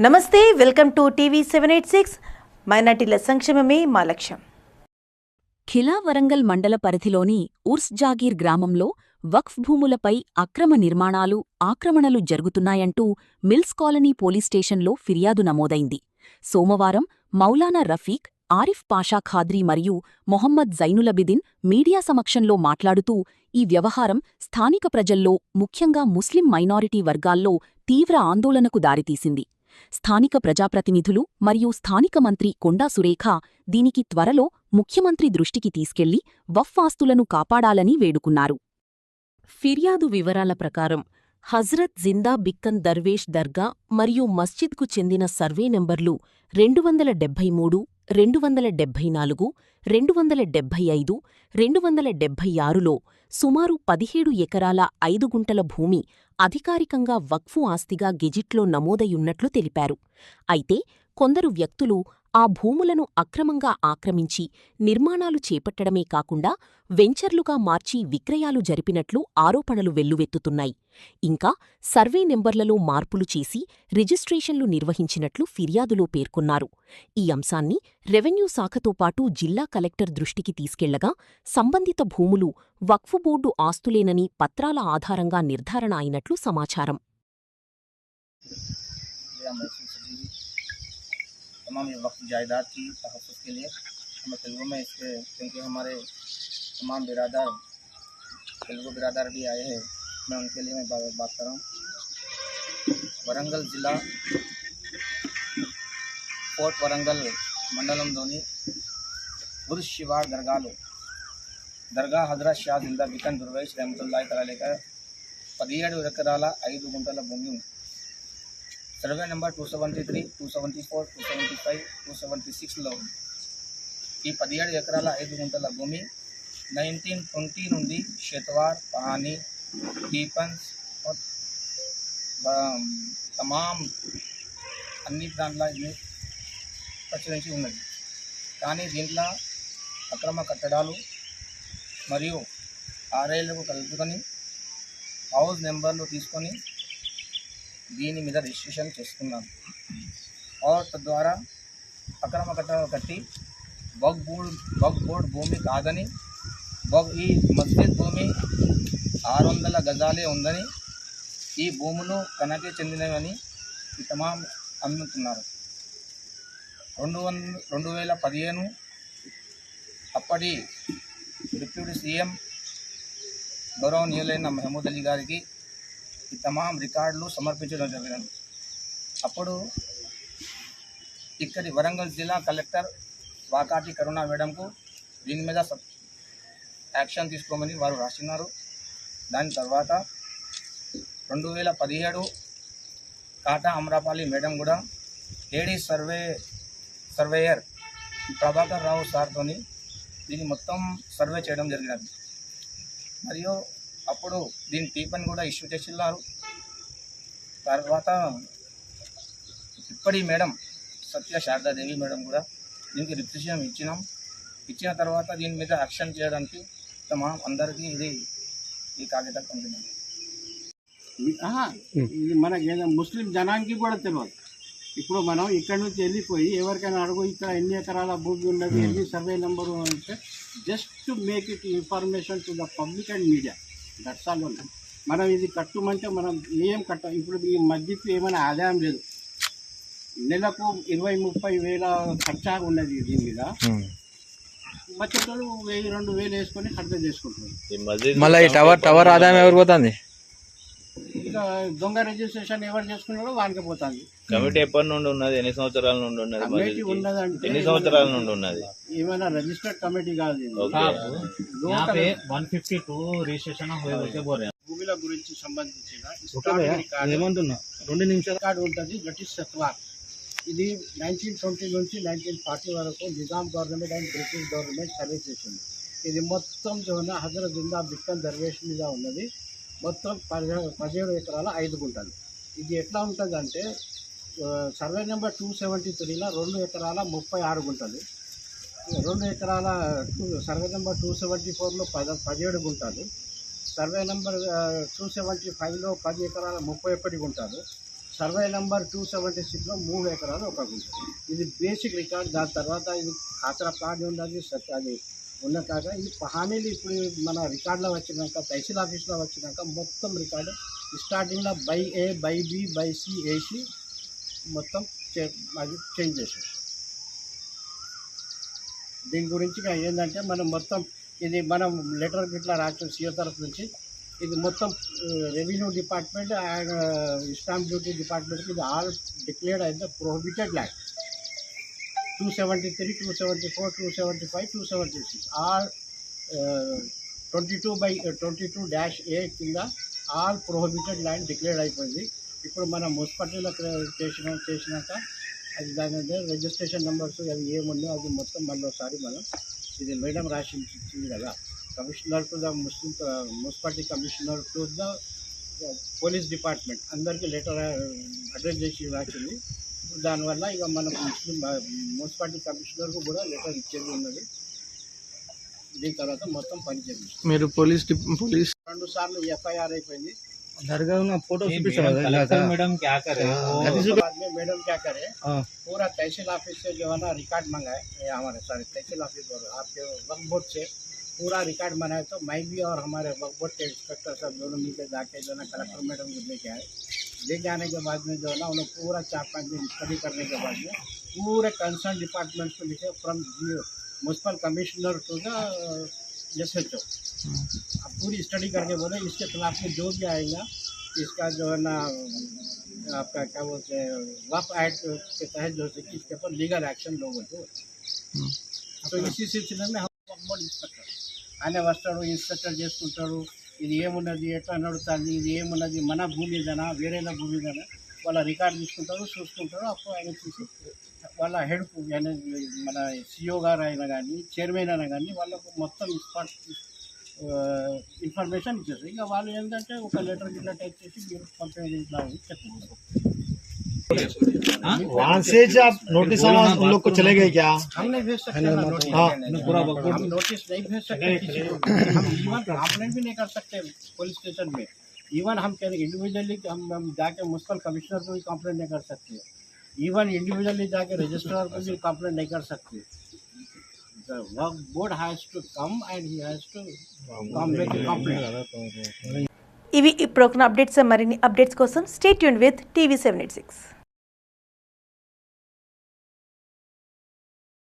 నమస్తే, welcome to TV 786. మైనార్టీల సంక్షేమమే మా లక్ష్యం. ఖిలా వరంగల్ మండల పరిధిలోని ఉర్స్ జాగీర్ గ్రామంలో వక్ఫ్ భూములపై అక్రమ నిర్మాణాలు, ఆక్రమణలు జరుగుతున్నాయంటూ మిల్స్ కాలనీ పోలీస్ స్టేషన్లో ఫిర్యాదు నమోదైంది. సోమవారం మౌలానా రఫీక్, ఆరిఫ్ పాషా ఖాద్రీ మరియు మొహమ్మద్ జైనులబిదిన్ మీడియా సమక్షంలో మాట్లాడుతూ ఈ వ్యవహారం స్థానిక ప్రజల్లో, ముఖ్యంగా ముస్లిం మైనారిటీ వర్గాల్లో తీవ్ర ఆందోళనకు దారితీసింది. స్థానిక ప్రజాప్రతినిధులు మరియు స్థానిక మంత్రి కొండా సురేఖ దీనికి త్వరలో ముఖ్యమంత్రి దృష్టికి తీసుకెళ్లి వక్ఫ్ ఆస్తులను కాపాడాలని వేడుకున్నారు. ఫిర్యాదు వివరాల ప్రకారం హజ్రత్ జిందా బిక్కన్ దర్వేష్ దర్గా మరియు మస్జిద్కు చెందిన సర్వే నెంబర్లు 273, 274, 275, 276లో సుమారు 17 ఎకరాల 5 గుంటల భూమి అధికారికంగా వక్ఫు ఆస్తిగా గెజిట్లో నమోదయున్నట్లు తెలిపారు. అయితే కొందరు వ్యక్తులు ఆ భూములను అక్రమంగా ఆక్రమించి నిర్మాణాలు చేపట్టడమే కాకుండా వెంచర్లుగా మార్చి విక్రయాలు జరిపినట్లు ఆరోపణలు వెల్లువెత్తుతున్నాయి. ఇంకా సర్వే నెంబర్లలో మార్పులు చేసి రిజిస్ట్రేషన్లు నిర్వహించినట్లు ఫిర్యాదులో పేర్కొన్నారు. ఈ అంశాన్ని రెవెన్యూ శాఖతో పాటు జిల్లా కలెక్టర్ దృష్టికి తీసుకెళ్లగా సంబంధిత భూములు వక్ఫు బోర్డు ఆస్తులేనని పత్రాల ఆధారంగా నిర్ధారణ అయినట్లు సమాచారం. तमाम वक्त जायदाद की तहफ़्फ़ुज़ के लिए हमें तेलुगु में इसके, क्योंकि हमारे तमाम बिरादर तेलुगु बिरादर भी आए हैं, मैं उनके लिए मैं बात कर रहा हूँ. वरंगल ज़िला फोर्ट वरंगल मंडलम दोनी बुर्ज शिवार दरगालो दरगा हजरत शाह జిందా బిక్కన్ దర్వేష్ रहमतुल्लाह तआला लेकर 17 ఎకరాల 5 గుంటల భూమి ఉంది. సర్వే నెంబర్ 273, 274, 275, 276లో ఈ 17 ఎకరాల 5 గుంటల భూమి 1920 నుండి షెత్వార్, పహానీ, టీపన్స్ తమాం అన్ని దాంట్లో ప్రచురించి ఉన్నది. కానీ దీంట్లో అక్రమ కట్టడాలు మరియు ఆర్ఐలకు కలుపుకొని హౌస్ నెంబర్లు తీసుకొని దీని మీద రిజిస్ట్రేషన్ చేసుకున్నాను. తద్వారా అక్రమ కట్టడాలు కట్టి వక్ఫ్ బోర్డ్ భూమి కాదని, ఈ మస్జిద్ భూమి 600 గజాలే ఉందని, ఈ భూములు తనకే చెందినవని తమాం అమ్ముతున్నారు. 2015 అప్పటి డిప్యూటీ సీఎం గౌరవనీయులైన మహమూద్ అలీ గారికి ఈ తమాం రికార్డులు సమర్పించడం జరిగినది. అప్పుడు ఇక్కడి వరంగల్ జిల్లా కలెక్టర్ వాకాటి కరుణ మేడంకు దీని మీద యాక్షన్ తీసుకోమని వారు రాసినారు. దాని తర్వాత 2017 కాటా అమరాపల్లి మేడం కూడా ఏడీ సర్వేయర్ ప్రభాకర్ రావు సార్తోని దీన్ని మొత్తం సర్వే చేయడం జరిగినది. మరియు అప్పుడు దీని టీపన్ కూడా ఇష్యూ చేసిన్నారు. తర్వాత ఇప్పటి మేడం సత్య శారదాదేవి మేడం కూడా దీనికి రిప్రజెంటేషన్ ఇచ్చిన తర్వాత దీని మీద యాక్షన్ చేయడానికి అందరికీ ఈ కాగితం పంపిణీ. ఇది మనకి ముస్లిం జనానికి కూడా తెలియదు. ఇప్పుడు మనం ఇక్కడ నుంచి వెళ్ళిపోయి ఎవరికైనా అడుగు ఇక్కడ ఎన్ని ఎకరాల భూమి ఉన్నది, ఎన్ని సర్వే నెంబరు అంటే just to make it information to the public and media, that's all. మనం ఇది కట్టమంటే మనం ఏం ఇప్పుడు ఈ మధ్యకు ఏమైనా ఆదాయం లేదు. నెలకు 20-30 వేల ఖర్చా ఉన్నది దీని మీద. వచ్చేటోళ్ళు 1000-2000 వేసుకొని ఖర్చు చేసుకుంటున్నారు. మళ్ళీ ఈ టవర్ ఆదాయం ఎవరు పోతుంది? ఇక దొంగ రిజిస్ట్రేషన్ ఎవరు చేసుకున్నారో వానికి పోతుంది. కమిటీ ఎప్పటి నుండి ఉన్నది? ఎన్ని సంవత్సరాల నుండి ఉన్నది? కమిటీ ఉన్నదంటే ఎన్ని సంవత్సరాల నుండి ఉన్నది? ఏమైనా రిజిస్టర్డ్ కమిటీ కాదు. 152 రిజిస్ట్రేషన్ భూముల గురించి సంబంధించిన కార్డు ఉంటుంది. బ్రిటిష్ సత్వార్. ఇది 1920 నుంచి 1940 వరకు Nizam government and British government survey చేసింది. ఇది మొత్తం హజరత్ జిందా బిక్కన్ దర్వేష్ మీద ఉన్నది. మొత్తం 17 ఎకరాల 5 గుంటలు. ఇది ఎట్లా ఉంటుందంటే సర్వే నెంబర్ 273లో 2 ఎకరాల 36 గుంటలు, 2 ఎకరాల సర్వే నెంబర్ 274లో 17 గుంటలు, సర్వే నెంబర్ 275లో 10 ఎకరాల 31 గుంటలు, సర్వే నెంబర్ 276లో 3 ఎకరాలు 1 గుంట. ఇది బేసిక్ రికార్డ్. దాని తర్వాత ఇది ఖాతా ప్లాట్ ఉన్నది, అది ఉన్న కాక ఇది పహానీలు ఇప్పుడు మన రికార్డులో వచ్చినాక, తహసీల్ ఆఫీస్లో వచ్చినాక మొత్తం రికార్డు స్టార్టింగ్లో by A, by B, by C వేసి మొత్తం అది చేంజ్ చేసేసి. దీని గురించి ఏంటంటే మనం మొత్తం ఇది మనం లెటర్ ఇట్లా రాసిన సీఓ తరఫు నుంచి ఇది మొత్తం revenue department and stamp duty డిపార్ట్మెంట్కి ఇది ఆల్ డిక్లేర్డ్ అయిన ప్రొహిబిటెడ్ ల్యాండ్. 273, 274, 275, 276 ఆల్ 22/22-A కింద ఆల్ ప్రొహిబిటెడ్ ల్యాండ్ డిక్లేర్డ్ అయిపోయింది. ఇప్పుడు మనం మున్సిపాలిటీలో చేసినాక అది దాని రిజిస్ట్రేషన్ నెంబర్స్ అది ఏముందో అది మొత్తం మళ్ళీసారి మనం ఇది మేడం రాసి ఇచ్చింది కదా, commissioner to the municipality commissioner to the police department అందరికీ లెటర్ అడ్రస్ చేసి రాసింది. దానివల్ల ఇక మన మున్సిపాలిటీ కమిషనర్కు కూడా లెటర్ ఇచ్చేది ఉన్నది. దీని తర్వాత మొత్తం పని చేయించాం. మీరు పోలీస్ 2 సార్లు ఎఫ్ఐఆర్ అయిపోయింది. दरगाह में फोटो मैडम क्या करे बाद में मैडम क्या करे, पूरा तहसील ऑफिस से जो है ना रिकॉर्ड मंगाए, ये हमारे सारे तहसील ऑफिस और आपके वक्फ बोर्ड से पूरा रिकॉर्ड बनाए. तो मैं भी और हमारे वक्फ बोर्ड के इंस्पेक्टर सब दोनों मिलकर जाके जो है ना कलेक्टर मैडम को लेके आए. लेके आने के बाद में जो है ना उन्होंने पूरा 4-5 दिन स्टडी करने के बाद में पूरे कंसर्न डिपार्टमेंट्स को लिखे from municipal commissioner to the SHO. अब पूरी स्टडी करके बोले इसके खिलाफ में जो भी आएगा इसका जो है ना आपका क्या बोलते हैं वक्फ एक्ट के तहत जो है इसके ऊपर लीगल एक्शन लोगे. तो इसी सिलसिले में हम वक्फ बोर्ड इंस्पेक्टर ఆయన వస్తాడు, ఇన్స్పెక్టర్ చేసుకుంటాడు. ఇది ఏమున్నది, ఎట్లా నడుస్తుంది, ఇది ఏమున్నది, మన భూమి ఏదైనా వేరేలా భూమి ఏదైనా వాళ్ళ రికార్డు తీసుకుంటారు, చూసుకుంటారు. అప్పుడు ఆయన చూసి వాళ్ళ హెడ్ మన సిఓ గారు అయినా కానీ చైర్మన్ అయినా కానీ వాళ్ళకు మొత్తం ఇన్ఫర్మేషన్ ఇచ్చేస్తారు. ఇక వాళ్ళు ఏంటంటే ఒక లెటర్ గిట్లా టైప్ చేసి మీరు పంపేది ఇట్లా చెప్తున్నారు. वहाँ से जब नोटिस आया उन लोग को चले गए क्या? हम नहीं भेज सकते ना नोटिस. हम नोटिस नहीं भेज सकते किसी को. हम इवन कंप्लेंट भी नहीं कर सकते पुलिस स्टेशन में. इवन हम कह रहे इंडिविजुअली हम जाके म्यूनसिपल कमिश्नर को भी कंप्लेंट नहीं कर सकते. इवन इंडिविजुअली जाके रजिस्ट्रार को भी कंप्लेंट नहीं कर सकते. The work board has to come and he has to come make a complaint. ఇవి ఈ ప్రోగ్రామ్ అప్డేట్స్. మరిన్ని అప్డేట్స్ కోసం స్టే ట్యూన్ విత్ TV 786.